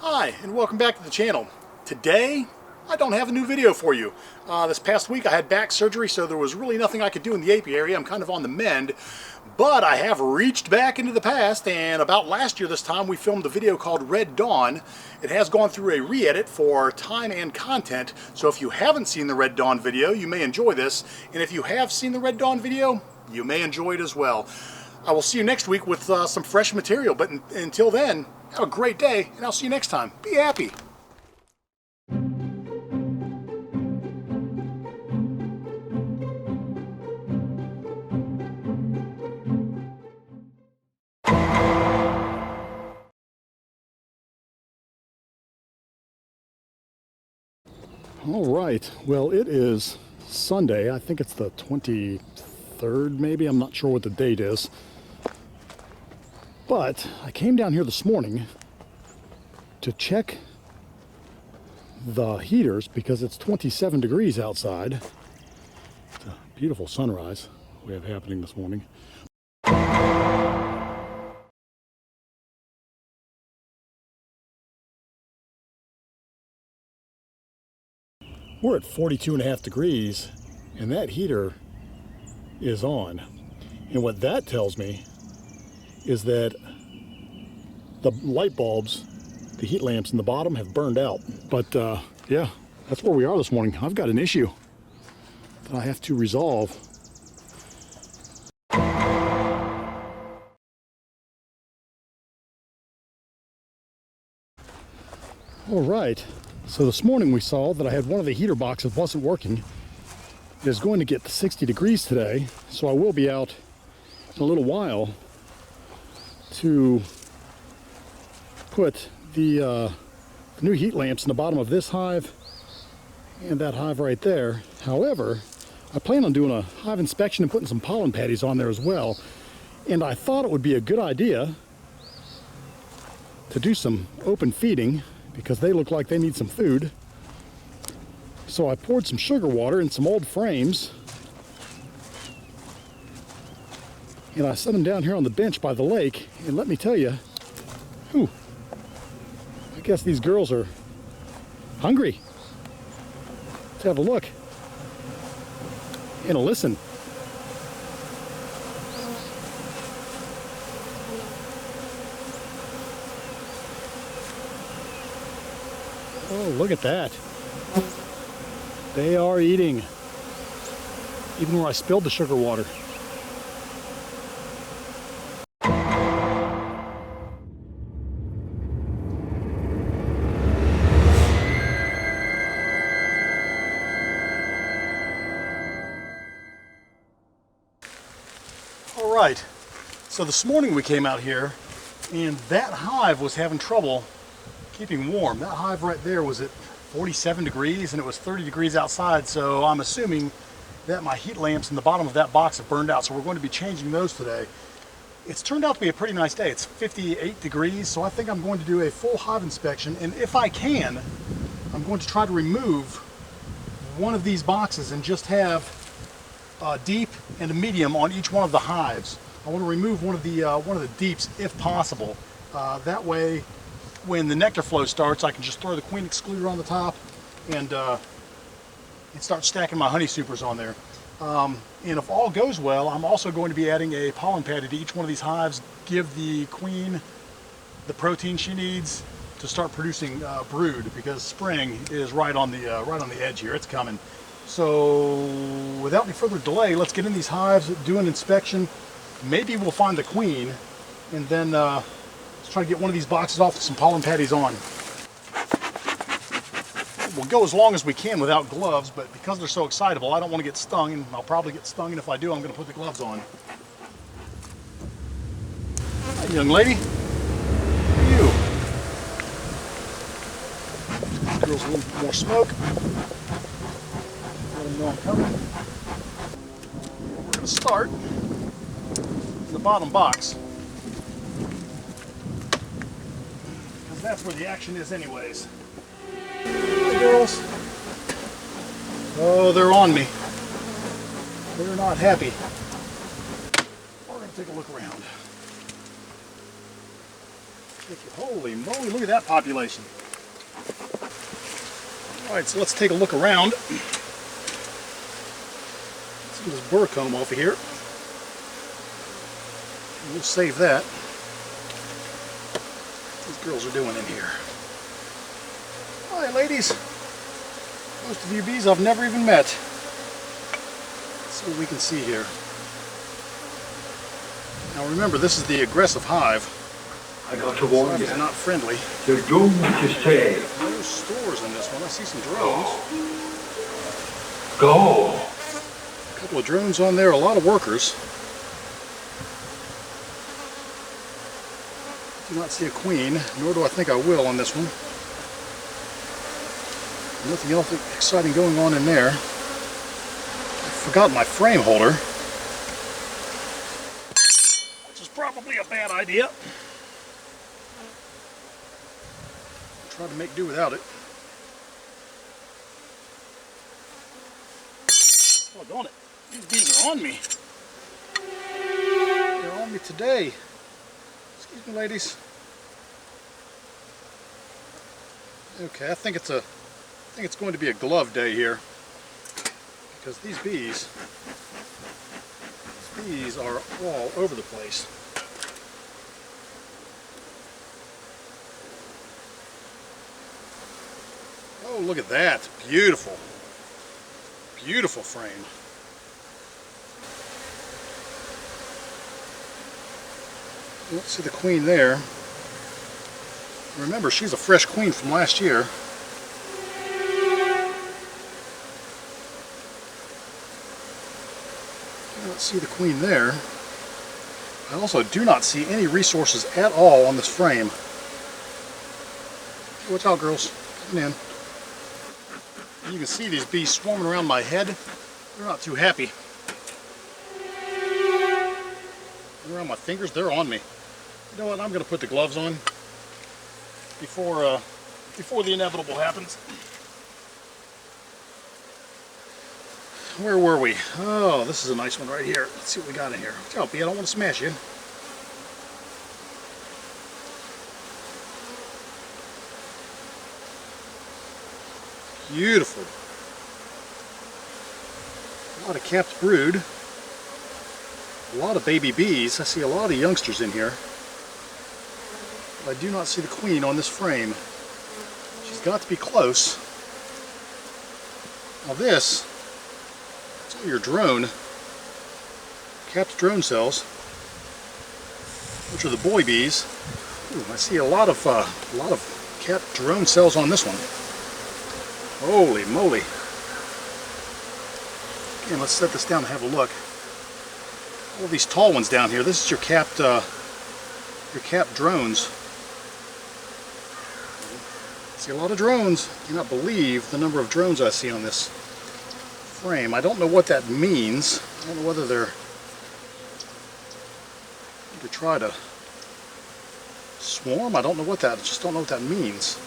Hi, and welcome back to the channel. Today, I don't have a new video for you. This past week I had back surgery, so there was really nothing I could do in the apiary. I'm kind of on the mend, but I have reached back into the past, and about last year this time we filmed a video called Red Dawn. It has gone through a re-edit for time and content, so if you haven't seen the Red Dawn video, you may enjoy this, and if you have seen the Red Dawn video, you may enjoy it as well. I will see you next week with some fresh material, but until then, have a great day, and I'll see you next time. Be happy. All right, well, it is Sunday. I think it's the 23rd, maybe. I'm not sure what the date is. But I came down here this morning to check the heaters because it's 27 degrees outside. It's a beautiful sunrise we have happening this morning. We're at 42.5 degrees and that heater is on. And what that tells me is that the light bulbs, the heat lamps in the bottom have burned out. But yeah, that's where we are this morning. I've got an issue that I have to resolve. All right, so this morning we saw that I had one of the heater boxes wasn't working. It is going to get to 60 degrees today, so I will be out in a little while to put the new heat lamps in the bottom of this hive and that hive right there. However, I plan on doing a hive inspection and putting some pollen patties on there as well. And I thought it would be a good idea to do some open feeding because they look like they need some food. So I poured some sugar water in some old frames and I set them down here on the bench by the lake, and let me tell you, whew, I guess these girls are hungry. Let's have a look and a listen. Oh, look at that. They are eating, even where I spilled the sugar water. All right, so this morning we came out here and that hive was having trouble keeping warm. That hive right there was at 47 degrees and it was 30 degrees outside, so I'm assuming that my heat lamps in the bottom of that box have burned out, so we're going to be changing those today. It's turned out to be a pretty nice day. It's 58 degrees, so I think I'm going to do a full hive inspection, and if I can, I'm going to try to remove one of these boxes and just have deep and a medium on each one of the hives. I want to remove one of the deeps if possible. That way, when the nectar flow starts, I can just throw the queen excluder on the top and start stacking my honey supers on there. And if all goes well, I'm also going to be adding a pollen patty to each one of these hives, give the queen the protein she needs to start producing brood, because spring is right on the edge here. It's coming. So without any further delay, let's get in these hives, do an inspection. Maybe we'll find the queen, and then let's try to get one of these boxes off with some pollen patties on. We'll go as long as we can without gloves, but because they're so excitable, I don't want to get stung, and I'll probably get stung, and if I do, I'm going to put the gloves on. Hi, young lady. Who are you? Girls, a little bit more smoke. Let them know I'm coming. We're going to start in the bottom box, because that's where the action is anyways. Hi, girls. Oh, they're on me. They're not happy. We're going to take a look around. Holy moly, look at that population. Alright, so let's take a look around. See this burr comb off of here. We'll save that. What these girls are doing in here. Hi ladies. Most of you bees I've never even met. Let's see what we can see here. Now remember, this is the aggressive hive. I got to warn you. It's not friendly. You're doomed to stay. No stores in this one. I see some drones. Go. A couple of drones on there, a lot of workers. Do not see a queen, nor do I think I will on this one. Nothing else exciting going on in there. I forgot my frame holder, which is probably a bad idea. Try to make do without it. Oh, darn it. These bees are on me. They're on me today. Excuse me, ladies. Okay, I think it's going to be a glove day here, because these bees are all over the place. Oh, look at that. Beautiful. Beautiful frame. You don't see the queen there. Remember, she's a fresh queen from last year. Do not see the queen there. I also do not see any resources at all on this frame. Watch out, girls. Coming in. You can see these bees swarming around my head. They're not too happy. Around my fingers, they're on me. You know what? I'm going to put the gloves on before the inevitable happens. Where were we? Oh, this is a nice one right here. Let's see what we got in here. Watch out, bee. I don't want to smash you. Beautiful. A lot of capped brood. A lot of baby bees. I see a lot of youngsters in here. But I do not see the queen on this frame. She's got to be close. Now this, it's all your drone, capped drone cells, which are the boy bees. Ooh, I see a lot of capped drone cells on this one. Holy moly. Again, let's set this down and have a look. All these tall ones down here, this is your capped drones. I see a lot of drones. I cannot believe the number of drones I see on this frame. I don't know what that means. I don't know whether they're to try to swarm. I don't know what that, I just don't know what that means.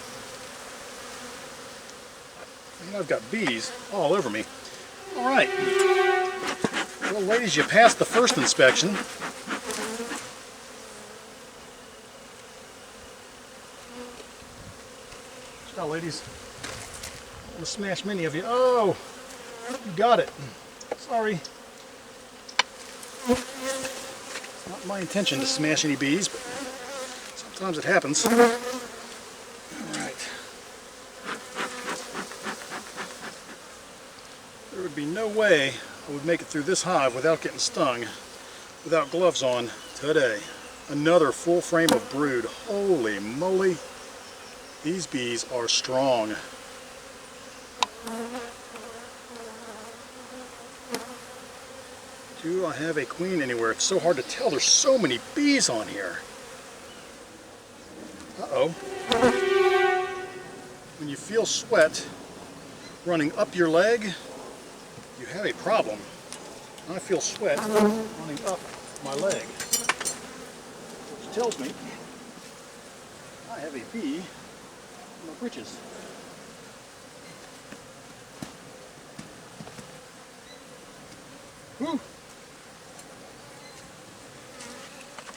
And I've got bees all over me. All right. Well, ladies, you passed the first inspection. Ciao, ladies. I want to smash many of you. Oh, you got it. Sorry. It's not my intention to smash any bees, but sometimes it happens. There would be no way I would make it through this hive without getting stung, without gloves on today. Another full frame of brood. Holy moly, these bees are strong. Do I have a queen anywhere? It's so hard to tell. There's so many bees on here. Uh-oh. When you feel sweat running up your leg, you have a problem. I feel sweat running up my leg, which tells me I have a bee in my britches. Whew.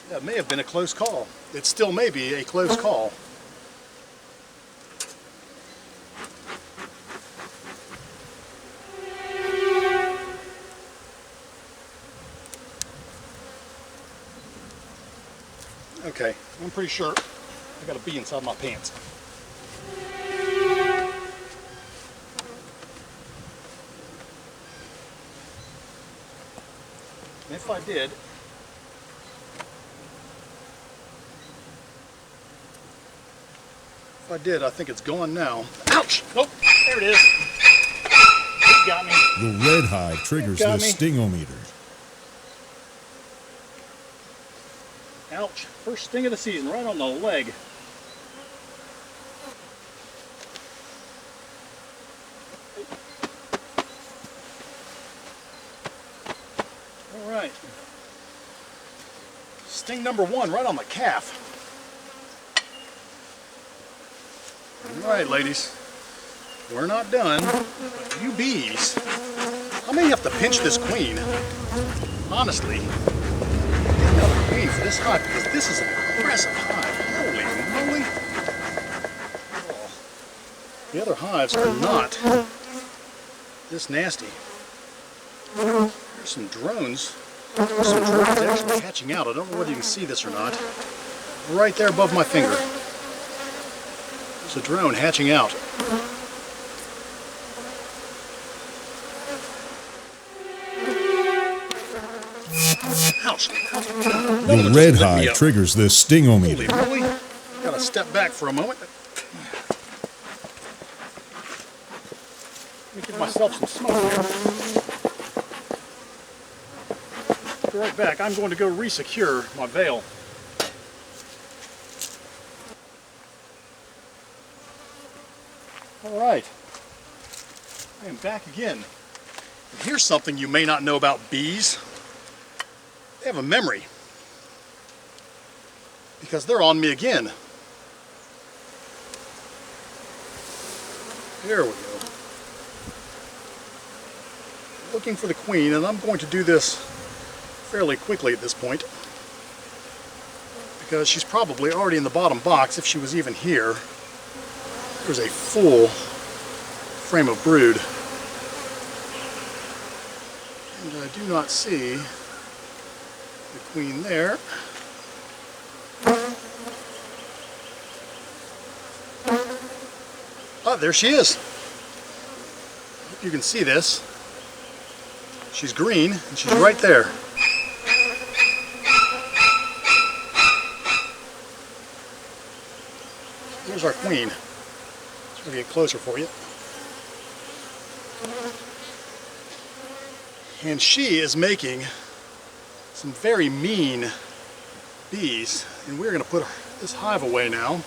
That may have been a close call. It still may be a close call. Okay, I'm pretty sure I got a bee inside my pants. And if I did, I think it's gone now. Ouch! Nope, there it is. It got me. The Red Hive triggers the Got me. stingometer. Ouch. First sting of the season, right on the leg. All right. Sting number 1, right on the calf. All right, ladies. We're not done. But you bees, I may have to pinch this queen. Honestly. For this hive, because this is an aggressive hive. Holy moly. Oh. The other hives are not this nasty. There's some drones. There's some drones actually hatching out. I don't know whether you can see this or not. Right there above my finger. There's a drone hatching out. Ouch. The Red Hive triggers the stingometer. Holy moly. Gotta step back for a moment. Let me give myself some smoke here. Be right back. I'm going to go re-secure my veil. All right. I am back again. And here's something you may not know about bees. They have a memory. Because they're on me again. There we go. Looking for the queen, and I'm going to do this fairly quickly at this point. Because she's probably already in the bottom box if she was even here. There's a full frame of brood. And I do not see the queen there. Oh, there she is. Hope you can see this. She's green and she's right there. Here's our queen. Let's try to get closer for you. And she is making some very mean bees, and we're going to put this hive away now.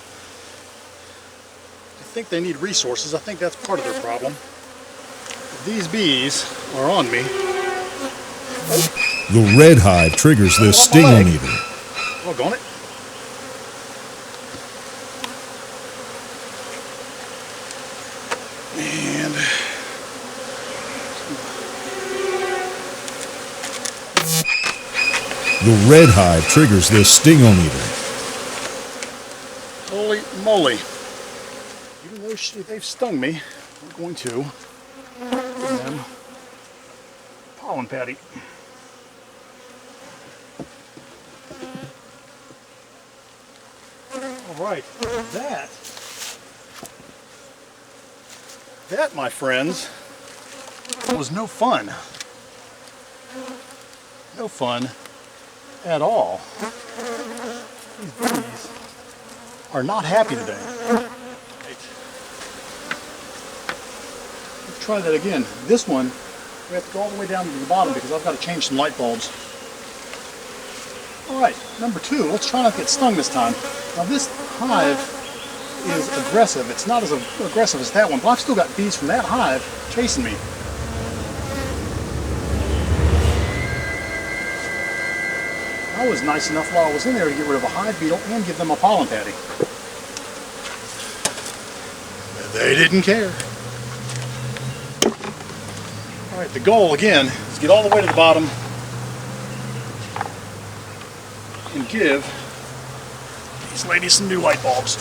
I think they need resources. I think that's part of their problem. These bees are on me. The Red Hive triggers the stingometer. Doggone it. And The Red Hive triggers the stingometer. holy moly. Even though they've stung me, we're going to give them pollen patty. All right, that, my friends, was no fun. No fun at all. These bees are not happy today. Right. Let's try that again. This one, we have to go all the way down to the bottom because I've got to change some light bulbs. All right, number 2. Let's try not to get stung this time. Now this hive is aggressive. It's not as aggressive as that one, but I've still got bees from that hive chasing me. I was nice enough while I was in there to get rid of a hive beetle and give them a pollen patty. They didn't care. All right, the goal again is get all the way to the bottom and can give these ladies some new light bulbs.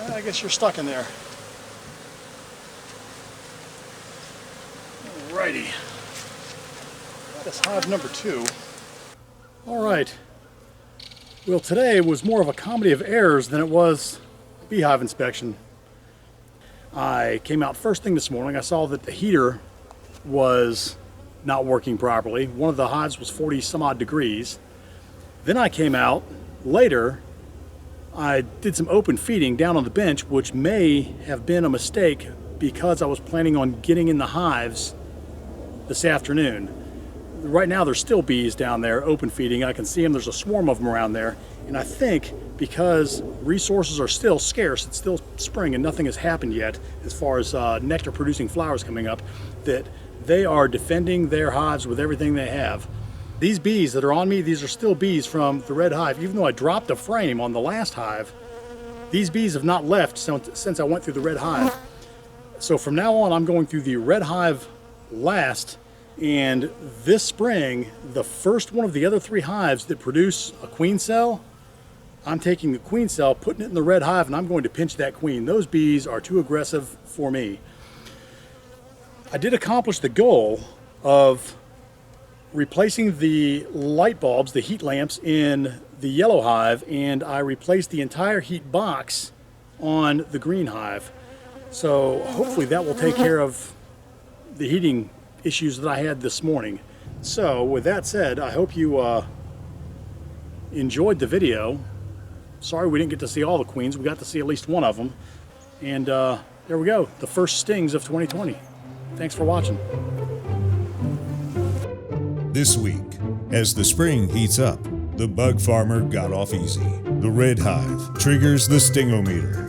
I guess you're stuck in there. Alrighty. That is hive number 2. Alright. Well, today was more of a comedy of errors than it was beehive inspection. I came out first thing this morning. I saw that the heater was not working properly. One of the hives was 40 some odd degrees. Then I came out later. I did some open feeding down on the bench, which may have been a mistake because I was planning on getting in the hives this afternoon. Right now there's still bees down there open feeding. I can see them. There's a swarm of them around there. And I think because resources are still scarce, it's still spring and nothing has happened yet as far as nectar producing flowers coming up, that they are defending their hives with everything they have. These bees that are on me, these are still bees from the Red Hive. Even though I dropped a frame on the last hive, these bees have not left since I went through the Red Hive. So from now on, I'm going through the Red Hive last, and this spring, the first one of the other 3 hives that produce a queen cell, I'm taking the queen cell, putting it in the Red Hive, and I'm going to pinch that queen. Those bees are too aggressive for me. I did accomplish the goal of replacing the light bulbs, the heat lamps in the yellow hive, and I replaced the entire heat box on the green hive. So hopefully that will take care of the heating issues that I had this morning. So with that said, I hope you enjoyed the video. Sorry we didn't get to see all the queens. We got to see at least one of them. And there we go, the first stings of 2020. Thanks for watching. This week, as the spring heats up, the bug farmer got off easy. The Red Hive triggers the stingometer.